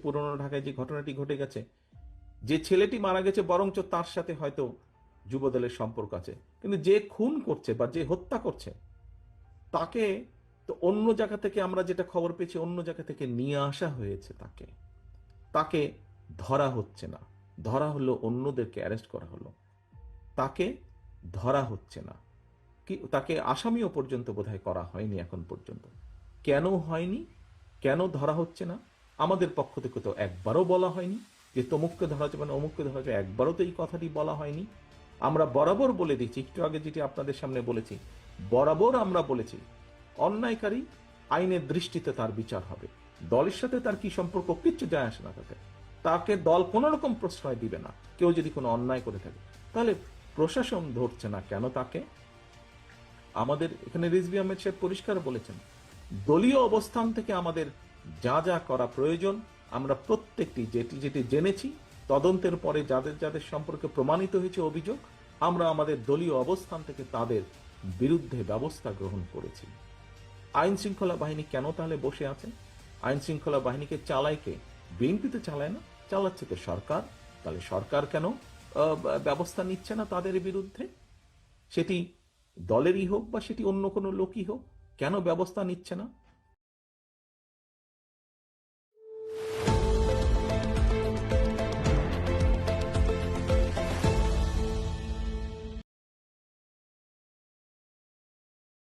পুরনো ঢাকায় যে ঘটনাটি ঘটে গেছে, যে ছেলেটি মারা গেছে বরঞ্চ তার সাথে হয়তো যুবদলের সম্পর্ক আছে, কিন্তু যে খুন করছে বা যে হত্যা করছে তাকে তো অন্য জায়গা থেকে, আমরা যেটা খবর পেয়েছি, অন্য জায়গা থেকে নিয়ে আসা হয়েছে। তাকে তাকে ধরা হচ্ছে না। ধরা হলো, অন্যদেরকে অ্যারেস্ট করা হলো, তাকে ধরা হচ্ছে না। কি তাকে আসামিও পর্যন্ত বোধহয় করা হয়নি এখন পর্যন্ত। কেন হয়নি? কেন ধরা হচ্ছে না? আমাদের পক্ষ থেকে তো একবারও বলা হয়নি যে তমুককে ধরা যাবে না, অমুককে ধরা যাবে, একবারও তো এই কথাটি বলা হয়নি। আমরা বরাবর বলে দিচ্ছি, একটু আগে যেটি আপনাদের সামনে বলেছি, বরাবর আমরা বলেছি অন্যায়কারী আইনের দৃষ্টিতে তার বিচার হবে। দলের সাথে তার কি সম্পর্ক, কিচ্ছু যায় আসে না তাতে। তাকে দল কোনো রকম প্রশ্রয় দিবে না। কেউ যদি কোনো অন্যায় করে থাকে, তাহলে প্রশাসন ধরছে না কেন তাকে? আমাদের এখানে রিজভী আহমেদ সাহেব পরিষ্কার বলেছেন, দলীয় অবস্থান থেকে আমাদের যা যা করা প্রয়োজন আমরা প্রত্যেকটি, যেটি যেটি জেনেছি, তদন্তের পরে যাদের যাদের সম্পর্কে প্রমাণিত হয়েছে অভিযোগ, আমরা আমাদের দলীয় অবস্থান থেকে তাদের বিরুদ্ধে ব্যবস্থা গ্রহণ করেছি। আইন শৃঙ্খলা বাহিনী কেন তাহলে বসে আছে? আইন শৃঙ্খলা বাহিনীকে চালায় কে? বিএনপি তো চালায় না, চালাচ্ছে তো সরকার। তাহলে সরকার কেন ব্যবস্থা নিচ্ছে না তাদের বিরুদ্ধে? সেটি দলেরই হোক বা সেটি অন্য কোনো লোকই হোক, কেন ব্যবস্থা নিচ্ছে না?